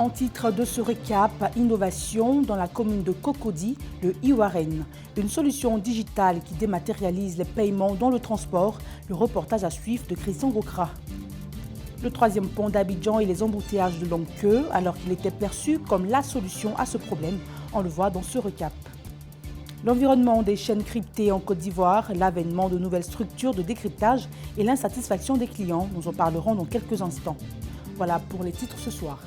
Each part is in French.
en titre de ce récap, innovation dans la commune de Cocody, le iWaren, une solution digitale qui dématérialise les paiements dans le transport, le reportage à suivre de Christian Gokra. Le troisième pont d'Abidjan et les embouteillages de longue queue, alors qu'il était perçu comme la solution à ce problème, on le voit dans ce récap. L'environnement des chaînes cryptées en Côte d'Ivoire, l'avènement de nouvelles structures de décryptage et l'insatisfaction des clients, nous en parlerons dans quelques instants. Voilà pour les titres ce soir.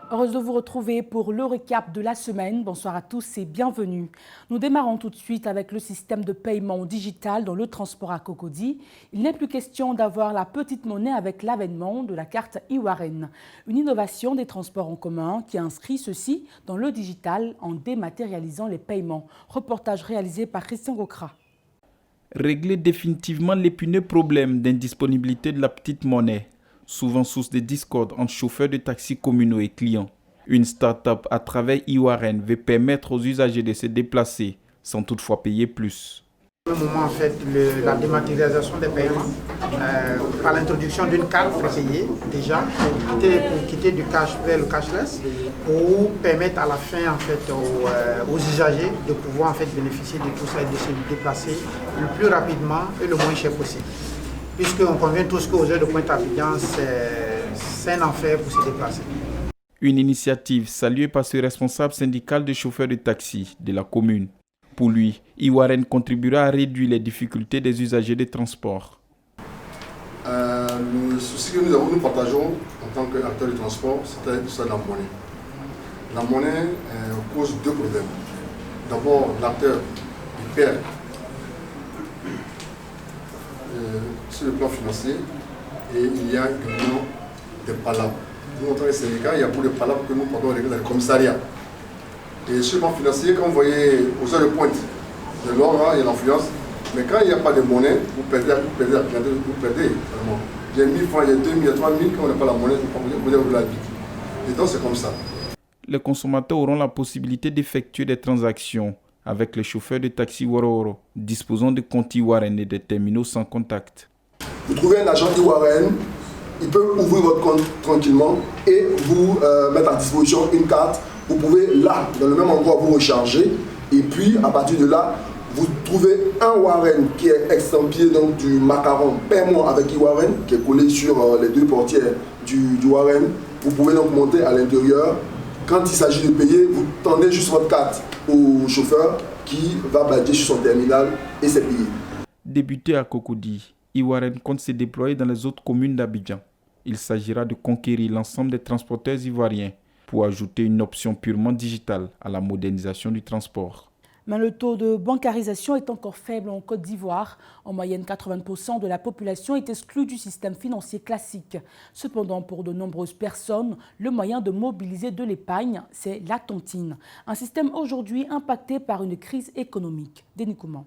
Heureuse de vous retrouver pour le récap de la semaine. Bonsoir à tous et bienvenue. Nous démarrons tout de suite avec le système de paiement digital dans le transport à Cocody. Il n'est plus question d'avoir la petite monnaie avec l'avènement de la carte iWaren, une innovation des transports en commun qui inscrit ceci dans le digital en dématérialisant les paiements. Reportage réalisé par Christian Gokra. Régler définitivement l'épineux problème d'indisponibilité de la petite monnaie, souvent source de discorde entre chauffeurs de taxis communaux et clients. Une start-up à travers iWaren veut permettre aux usagers de se déplacer sans toutefois payer plus. Au moment, en fait, la dématérialisation des paiements, par l'introduction d'une carte prépayée, déjà, pour quitter du cash vers le cashless, pour permettre à la fin, en fait, aux usagers de pouvoir en fait, bénéficier de tout ça et de se déplacer le plus rapidement et le moins cher possible. Puisqu'on convient tous qu'aux heures de pointe à Abidjan, c'est un enfer pour se déplacer. Une initiative saluée par ce responsable syndical de chauffeurs de taxi de la commune. Pour lui, iWaren contribuera à réduire les difficultés des usagers de transport. Le souci que nous partageons en tant qu'acteurs du transport, c'est la monnaie. La monnaie cause deux problèmes. D'abord, l'acteur perd sur le plan financier et il y a également des palabres. Nous, en tant que syndicat, il y a beaucoup de palabres que nous portons régler dans le commissariat. Et sur le plan financier, quand vous voyez aux heures de pointe, de l'or, il y a l'influence. Mais quand il n'y a pas de monnaie, vous perdez vraiment. Il y a 1000 francs, il y a 2000, il y a 3000, quand on n'a pas la monnaie, vous avez la vie. Et donc c'est comme ça. Les consommateurs auront la possibilité d'effectuer des transactions avec les chauffeurs de taxi Woro disposant de comptes iWaren et des terminaux sans contact. Vous trouvez un agent iWaren, il peut ouvrir votre compte tranquillement et vous mettre à disposition une carte. Vous pouvez là, dans le même endroit, vous recharger et puis à partir de là, vous trouvez un Waren qui est estampillé donc, du macaron paiement avec iWaren qui est collé sur les deux portières du Waren. Vous pouvez donc monter à l'intérieur. Quand il s'agit de payer, vous tendez juste votre carte au chauffeur qui va badger sur son terminal et c'est payé. Débuté à Cocody, iWaren compte se déployer dans les autres communes d'Abidjan. Il s'agira de conquérir l'ensemble des transporteurs ivoiriens pour ajouter une option purement digitale à la modernisation du transport. Mais le taux de bancarisation est encore faible en Côte d'Ivoire. En moyenne, 80% de la population est exclue du système financier classique. Cependant, pour de nombreuses personnes, le moyen de mobiliser de l'épargne, c'est la tontine. Un système aujourd'hui impacté par une crise économique. Denis Kouman.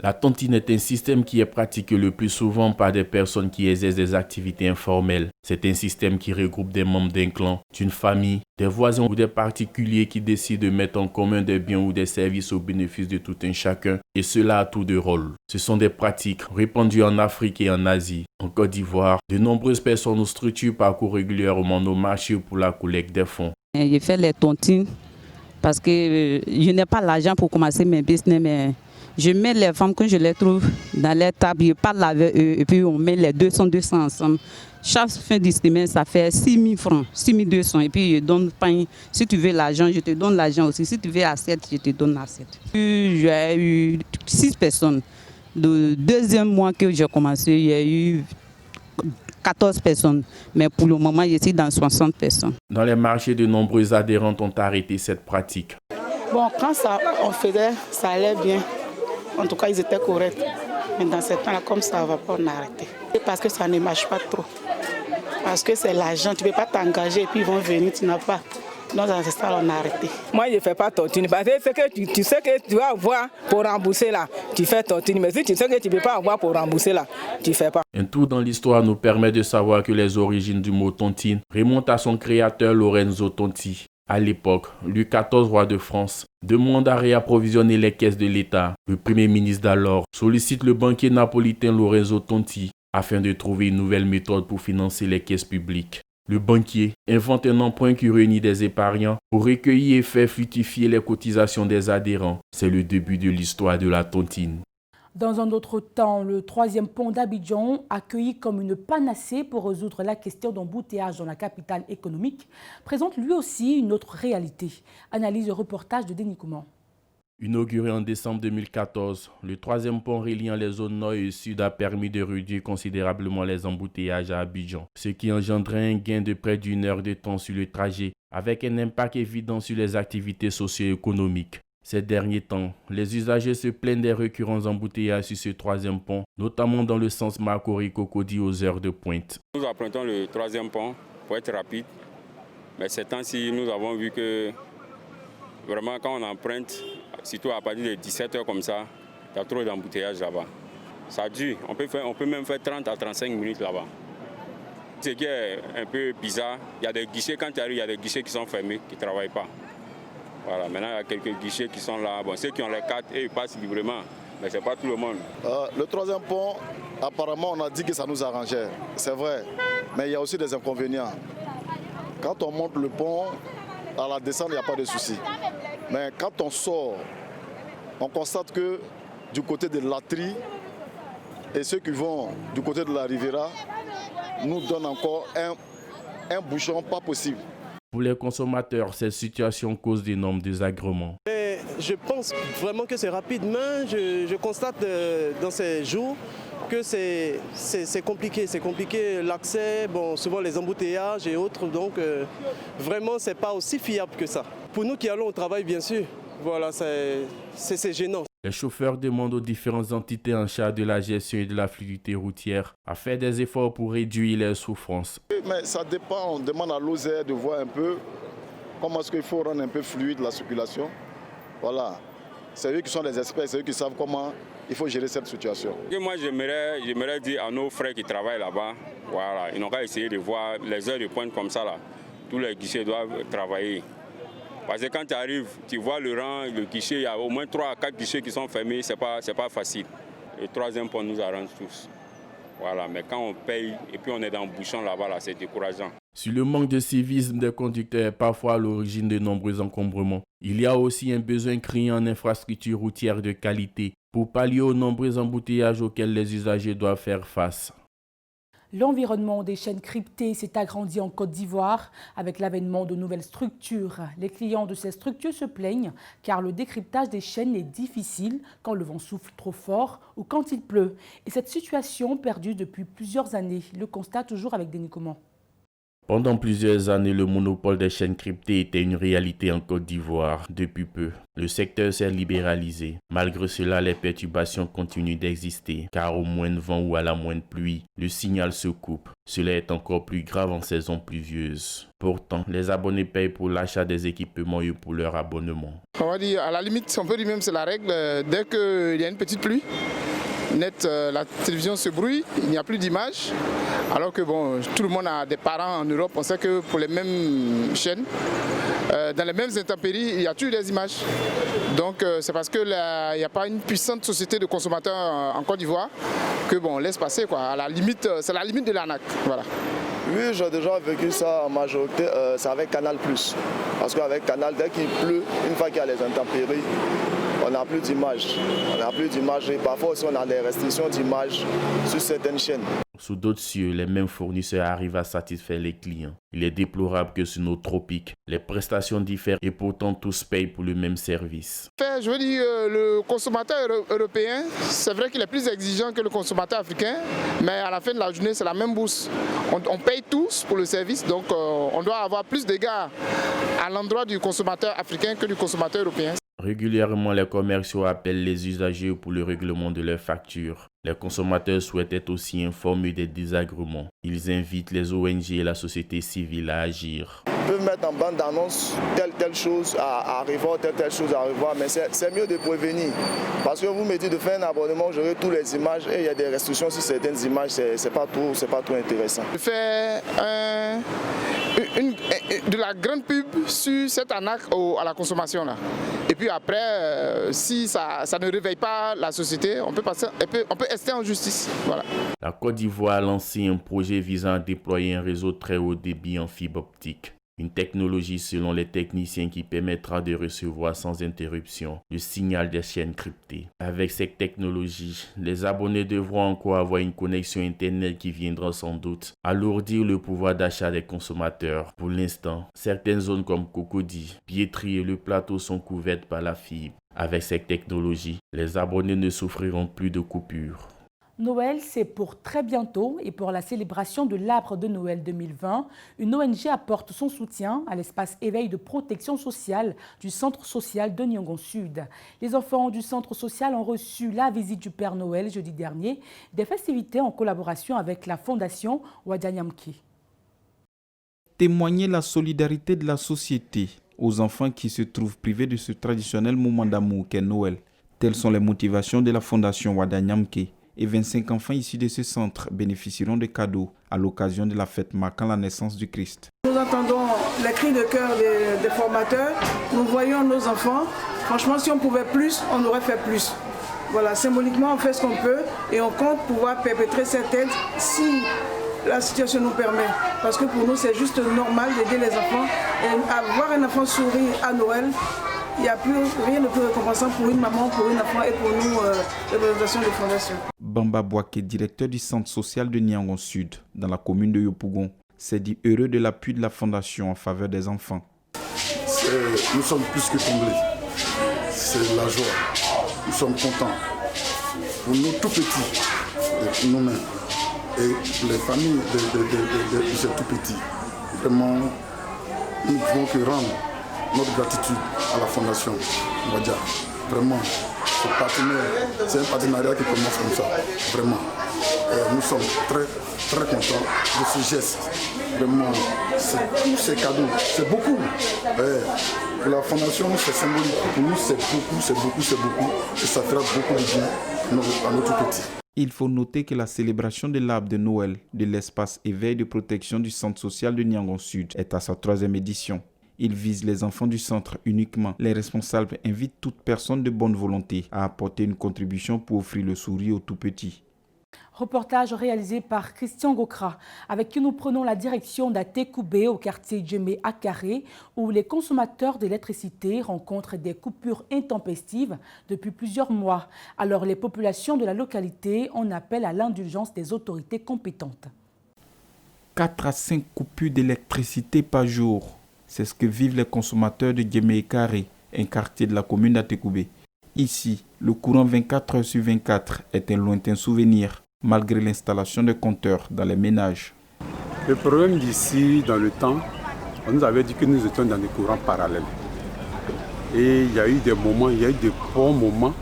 La tontine est un système qui est pratiqué le plus souvent par des personnes qui exercent des activités informelles. C'est un système qui regroupe des membres d'un clan, d'une famille, des voisins ou des particuliers qui décident de mettre en commun des biens ou des services au bénéfice de tout un chacun, et cela à tour de rôle. Ce sont des pratiques répandues en Afrique et en Asie. En Côte d'Ivoire, de nombreuses personnes ou structures parcourent régulièrement nos marchés pour la collecte des fonds. Je fais les tontines parce que je n'ai pas l'argent pour commencer mes business, mais je mets les femmes quand je les trouve dans les tables, je parle avec eux et puis on met les 200 ensemble. Chaque fin du semaine, ça fait 6 000 francs, 6 200. Et puis je donne pain. Si tu veux l'argent, je te donne l'argent aussi. Si tu veux assiette, je te donne l'assiette. J'ai eu 6 personnes. Le deuxième mois que j'ai commencé, il y a eu 14 personnes. Mais pour le moment, je suis dans 60 personnes. Dans les marchés, de nombreux adhérents ont arrêté cette pratique. Bon, quand on faisait, ça allait bien. En tout cas, ils étaient corrects. Mais dans ce temps-là, comme ça ne va pas, on a arrêté. Parce que ça ne marche pas trop. Parce que c'est l'argent, tu ne peux pas t'engager et puis ils vont venir, tu n'as pas. Donc, dans ce temps-là, on a arrêté. Moi, je ne fais pas tontine. Parce que tu sais que tu vas avoir pour rembourser là, tu fais tontine. Mais si tu sais que tu ne peux pas avoir pour rembourser là, tu ne fais pas. Un tour dans l'histoire nous permet de savoir que les origines du mot tontine remontent à son créateur Lorenzo Tonti. À l'époque, Louis XIV, roi de France, demande à réapprovisionner les caisses de l'État. Le premier ministre d'alors sollicite le banquier napolitain Lorenzo Tonti afin de trouver une nouvelle méthode pour financer les caisses publiques. Le banquier invente un emprunt qui réunit des épargnants pour recueillir et faire fructifier les cotisations des adhérents. C'est le début de l'histoire de la tontine. Dans un autre temps, le 3e pont d'Abidjan, accueilli comme une panacée pour résoudre la question d'embouteillage dans la capitale économique, présente lui aussi une autre réalité. Analyse et reportage de Denis Kouman. Inauguré en décembre 2014, le 3e pont reliant les zones nord et sud a permis de réduire considérablement les embouteillages à Abidjan, ce qui engendrait un gain de près d'1 heure de temps sur le trajet, avec un impact évident sur les activités socio-économiques. Ces derniers temps, les usagers se plaignent des récurrents embouteillages sur ce 3e pont, notamment dans le sens Makori-Cocody aux heures de pointe. Nous empruntons le 3e pont pour être rapide, mais ces temps-ci, nous avons vu que vraiment quand on emprunte, surtout à partir de 17 h comme ça, il y a trop d'embouteillages là-bas. Ça dure, on peut même faire 30 à 35 minutes là-bas. Ce qui est un peu bizarre, il y a des guichets, quand tu arrives, il y a des guichets qui sont fermés, qui ne travaillent pas. Voilà, maintenant il y a quelques guichets qui sont là. Bon, ceux qui ont les cartes, ils passent librement, mais ce n'est pas tout le monde. Le 3e pont, apparemment, on a dit que ça nous arrangeait. C'est vrai, mais il y a aussi des inconvénients. Quand on monte le pont, à la descente, il n'y a pas de souci. Mais quand on sort, on constate que du côté de Latri et ceux qui vont du côté de la Riviera nous donnent encore un bouchon pas possible. Pour les consommateurs, cette situation cause d'énormes désagréments. Je pense vraiment que c'est rapidement. Je constate dans ces jours que c'est compliqué. C'est compliqué l'accès, bon, souvent les embouteillages et autres. Donc vraiment, ce n'est pas aussi fiable que ça. Pour nous qui allons au travail, bien sûr, voilà, c'est gênant. Les chauffeurs demandent aux différentes entités en charge de la gestion et de la fluidité routière à faire des efforts pour réduire les souffrances. Mais ça dépend, on demande à l'OSER de voir un peu comment est-ce qu'il faut rendre un peu fluide la circulation. Voilà, c'est eux qui sont les experts, c'est eux qui savent comment il faut gérer cette situation. Et moi, j'aimerais dire à nos frères qui travaillent là-bas, voilà, ils n'ont qu'à essayer de voir les heures de pointe comme ça, là. Tous les guichets doivent travailler. Parce que quand tu arrives, tu vois le rang, le guichet, il y a au moins 3 à 4 guichets qui sont fermés, c'est pas facile. Le 3e pont nous arrange tous. Voilà, mais quand on paye et puis on est dans le bouchon là-bas, là, c'est décourageant. Si le manque de civisme des conducteurs est parfois à l'origine de nombreux encombrements, il y a aussi un besoin criant en infrastructures routières de qualité pour pallier aux nombreux embouteillages auxquels les usagers doivent faire face. L'environnement des chaînes cryptées s'est agrandi en Côte d'Ivoire avec l'avènement de nouvelles structures. Les clients de ces structures se plaignent car le décryptage des chaînes est difficile quand le vent souffle trop fort ou quand il pleut. Et cette situation perdure depuis plusieurs années. Le constat toujours avec Denis Kouman. Pendant plusieurs années, le monopole des chaînes cryptées était une réalité en Côte d'Ivoire. Depuis peu, le secteur s'est libéralisé. Malgré cela, les perturbations continuent d'exister, car au moindre vent ou à la moindre pluie, le signal se coupe. Cela est encore plus grave en saison pluvieuse. Pourtant, les abonnés payent pour l'achat des équipements et pour leur abonnement. On va dire, à la limite, on peut dire même c'est la règle, dès qu'il y a une petite pluie, la télévision se brouille, il n'y a plus d'image. Alors que bon, tout le monde a des parents en Europe, on sait que pour les mêmes chaînes, dans les mêmes intempéries, il y a toujours des images. Donc c'est parce qu'il n'y a pas une puissante société de consommateurs en Côte d'Ivoire que bon, on laisse passer, quoi. À la limite, c'est la limite de l'arnaque. Voilà. Oui, j'ai déjà vécu ça en majorité, c'est avec Canal+. Parce qu'avec Canal, dès qu'il pleut, une fois qu'il y a les intempéries, on n'a plus d'images. Et parfois aussi on a des restrictions d'images sur certaines chaînes. Sous d'autres cieux, les mêmes fournisseurs arrivent à satisfaire les clients. Il est déplorable que sur nos tropiques, les prestations diffèrent et pourtant tous payent pour le même service. Je veux dire, le consommateur européen, c'est vrai qu'il est plus exigeant que le consommateur africain, mais à la fin de la journée, c'est la même bourse. On paye tous pour le service, donc on doit avoir plus d'égards à l'endroit du consommateur africain que du consommateur européen. Régulièrement, les commerciaux appellent les usagers pour le règlement de leurs factures. Les consommateurs souhaitent être aussi informés des désagréments. Ils invitent les ONG et la société civile à agir. Ils peuvent mettre en bande d'annonce telle chose à revoir, telle chose à revoir, mais c'est mieux de prévenir. Parce que vous me dites de faire un abonnement, j'aurai toutes les images et il y a des restrictions sur certaines images, c'est pas tout intéressant. Faire de la grande pub sur cette arnaque à la consommation là. Et puis après, si ça ne réveille pas la société, on peut rester en justice. Voilà. La Côte d'Ivoire a lancé un projet visant à déployer un réseau très haut débit en fibre optique. Une technologie selon les techniciens qui permettra de recevoir sans interruption le signal des chaînes cryptées. Avec cette technologie, les abonnés devront encore avoir une connexion Internet qui viendra sans doute alourdir le pouvoir d'achat des consommateurs. Pour l'instant, certaines zones comme Cocody, Piétry et le plateau sont couvertes par la fibre. Avec cette technologie, les abonnés ne souffriront plus de coupures. Noël, c'est pour très bientôt et pour la célébration de l'arbre de Noël 2020, une ONG apporte son soutien à l'espace éveil de protection sociale du centre social de Niangon Sud. Les enfants du centre social ont reçu la visite du Père Noël jeudi dernier, des festivités en collaboration avec la fondation Wadanyamki. Témoigner la solidarité de la société aux enfants qui se trouvent privés de ce traditionnel moment d'amour qu'est Noël. Telles sont les motivations de la fondation Wadanyamki. Et 25 enfants issus de ce centre bénéficieront de cadeaux à l'occasion de la fête marquant la naissance du Christ. Nous entendons les cris de cœur des formateurs, nous voyons nos enfants. Franchement, si on pouvait plus, on aurait fait plus. Voilà, symboliquement, on fait ce qu'on peut et on compte pouvoir perpétrer cette aide si la situation nous permet. Parce que pour nous, c'est juste normal d'aider les enfants. Et avoir un enfant sourire à Noël, il n'y a plus rien de plus récompensant pour une maman, pour un enfant et pour nous, l'organisation de fondation. Bamba Bouaké, directeur du centre social de Niangon Sud, dans la commune de Yopougon, s'est dit heureux de l'appui de la fondation en faveur des enfants. Nous sommes plus que comblés. C'est la joie. Nous sommes contents. Pour nous tout petits, pour nous-mêmes, et pour les familles de ces tout petits, vraiment, nous ne pouvons que rendre notre gratitude à la fondation Wadia. Vraiment, c'est un partenariat qui commence comme ça. Vraiment. Nous sommes très, très contents de ce geste. Vraiment, tous ces cadeaux, c'est beaucoup. Pour la fondation, c'est symbolique. Pour nous, c'est beaucoup, c'est beaucoup, c'est beaucoup. Et ça fera beaucoup de bien à nos tout petits. Il faut noter que la célébration de l'arbre de Noël de l'espace éveil de protection du centre social de Niangon Sud est à sa 3e édition. Il vise les enfants du centre uniquement. Les responsables invitent toute personne de bonne volonté à apporter une contribution pour offrir le sourire aux tout-petits. Reportage réalisé par Christian Gokra, avec qui nous prenons la direction d'Atekoubé au quartier Djemé à Carré, où les consommateurs d'électricité rencontrent des coupures intempestives depuis plusieurs mois. Alors les populations de la localité en appellent à l'indulgence des autorités compétentes. 4 à 5 coupures d'électricité par jour. C'est ce que vivent les consommateurs de Djemé et Carré, un quartier de la commune d'Atekoubé. Ici, le courant 24 heures sur 24 est un lointain souvenir, malgré l'installation de compteurs dans les ménages. Le problème d'ici, dans le temps, on nous avait dit que nous étions dans des courants parallèles. Et il y a eu des moments, il y a eu des bons moments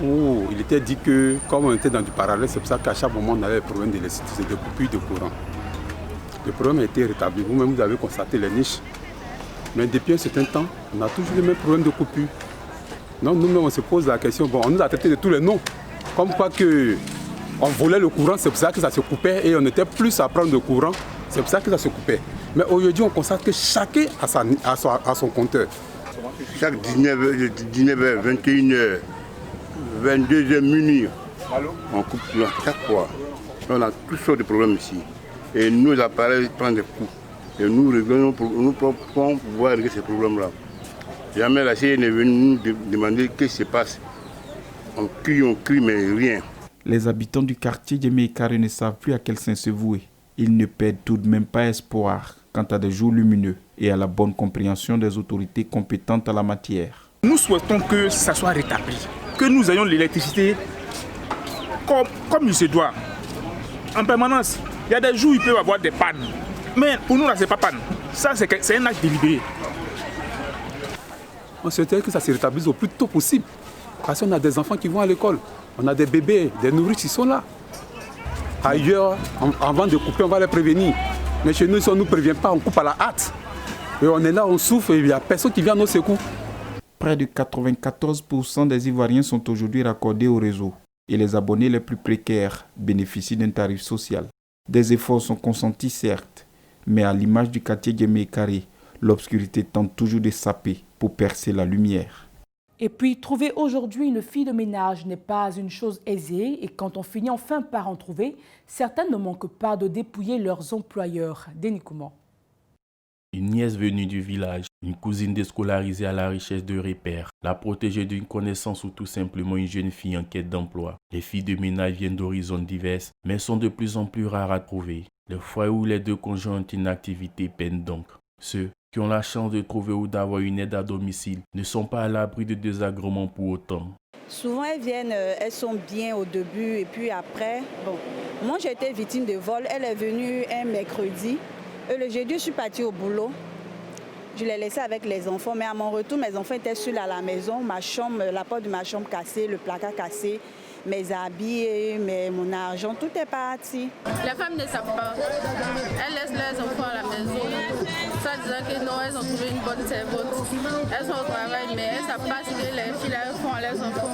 où il était dit que, comme on était dans du parallèle, c'est pour ça qu'à chaque moment on avait des problèmes d'électricité, des coupures de courant. Le problème a été rétabli. Vous-même, vous avez constaté les niches. Mais depuis un certain temps, on a toujours les mêmes problèmes de coupure. Donc nous-mêmes, on se pose la question, bon, on nous a traité de tous les noms. Comme quoi que on volait le courant, c'est pour ça que ça se coupait et on était plus à prendre le courant, c'est pour ça que ça se coupait. Mais aujourd'hui, on constate que chacun a son compteur. Chaque 19h, 21h, 22h minuit, on coupe chaque fois. On a toutes sortes de problèmes ici. Et nos appareils prennent des coups. Et nous réglons nous pour pouvoir régler ces problèmes-là. Jamais la CIE n'est venue nous demander ce qui se passe. On crie, mais rien. Les habitants du quartier Djemé et Carré ne savent plus à quel saint se vouer. Ils ne perdent tout de même pas espoir quant à des jours lumineux et à la bonne compréhension des autorités compétentes en la matière. Nous souhaitons que ça soit rétabli, que nous ayons l'électricité comme il se doit, en permanence. Il y a des jours où il peut y avoir des pannes. Mais pour nous, là, ce n'est pas panne. Ça, c'est un acte délibéré. On souhaiterait que ça se rétablisse au plus tôt possible. Parce qu'on a des enfants qui vont à l'école. On a des bébés, des nourrices qui sont là. Ailleurs, avant de couper, on va les prévenir. Mais chez nous, si on ne nous prévient pas, on coupe à la hâte. Et on est là, on souffre et il n'y a personne qui vient à nos secours. Près de 94% des Ivoiriens sont aujourd'hui raccordés au réseau. Et les abonnés les plus précaires bénéficient d'un tarif social. Des efforts sont consentis, certes, Mais à l'image du quartier Djemé-Carré, l'obscurité tente toujours de saper pour percer la lumière. Et puis, trouver aujourd'hui une fille de ménage n'est pas une chose aisée et quand on finit enfin par en trouver, certains ne manquent pas de dépouiller leurs employeurs. Denis Kouman. Une nièce venue du village, une cousine déscolarisée à la richesse de repères, la protégée d'une connaissance ou tout simplement une jeune fille en quête d'emploi. Les filles de ménage viennent d'horizons divers, mais sont de plus en plus rares à trouver. Les foyers où les deux conjoints ont une activité peinent donc. Ceux qui ont la chance de trouver ou d'avoir une aide à domicile ne sont pas à l'abri de désagréments pour autant. Souvent elles viennent, elles sont bien au début et puis après, bon, moi j'ai été victime de vol, elle est venue un mercredi. Le jeudi, je suis partie au boulot. Je l'ai laissé avec les enfants, mais à mon retour, mes enfants étaient seuls à la maison. Ma chambre, la porte de ma chambre cassée, le placard cassé, mes habits, mon argent, tout est parti. Les femmes ne savent pas. Elles laissent leurs enfants à la maison, ça disant que non, elles ont trouvé une bonne servante. Elles sont au travail, mais elles ne savent pas ce que les filles font à leurs enfants.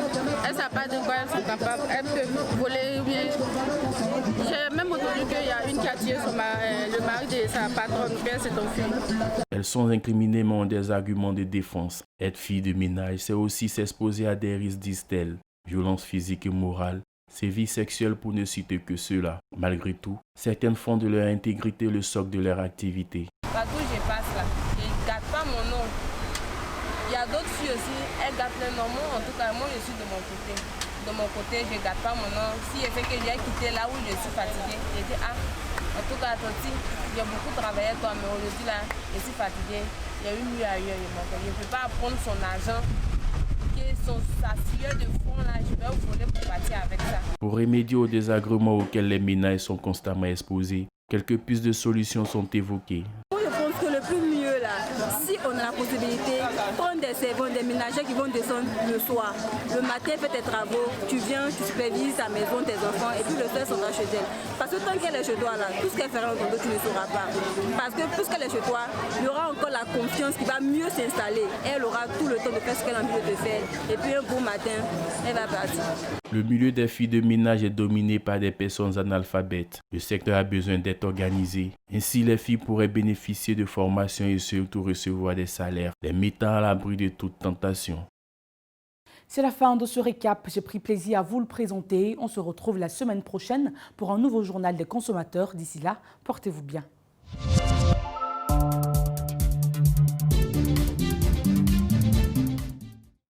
Elles ne savent pas de quoi elles sont capables. Elles peuvent voler bien. J'ai même entendu qu'il y a une qui a tué le mari de sa patronne, qu'elle s'est enfuie. Elles sont incriminément des arguments de défense. Être fille de ménage, c'est aussi s'exposer à des risques, disent-elles. Violence physique et morale, sévices sexuels pour ne citer que ceux-là. Malgré tout, certaines font de leur intégrité le socle de leur activité. Partout où je passe là, je ne gâte pas mon nom. Il y a d'autres filles aussi, elles gâtent leur nom. En tout cas, moi je suis de mon côté. De mon côté, je ne gâte pas mon nom. Si je sais que j'ai quitté là où je suis fatiguée, je dis en tout cas, Toti, j'ai beaucoup travaillé toi, mais aujourd'hui là, je suis fatiguée. Il y a eu mieux ailleurs. Je ne peux pas prendre son argent. Pour remédier aux désagréments auxquels les ménages sont constamment exposés, quelques pistes de solutions sont évoquées. Je pense que le plus mieux là, si on a la possibilité, prendre des servants, des ménagers qui vont descendre le soir. Le matin, fais tes travaux, tu viens, tu supervises ta maison, tes enfants, et puis le soir, sont chez elle. Parce que tant qu'elle est chez toi là, tout ce qu'elle fera dans ton dos, tu ne sauras pas. Parce que puisqu'elle est chez toi, il y aura encore la confiance qui va mieux s'installer. Elle aura tout le temps de faire ce qu'elle a envie de faire. Et puis un beau matin, elle va partir. Le milieu des filles de ménage est dominé par des personnes analphabètes. Le secteur a besoin d'être organisé. Ainsi, les filles pourraient bénéficier de formations et surtout recevoir des salaires, les mettant à l'abri de toute tentation. C'est la fin de ce récap. J'ai pris plaisir à vous le présenter. On se retrouve la semaine prochaine pour un nouveau journal des consommateurs. D'ici là, portez-vous bien.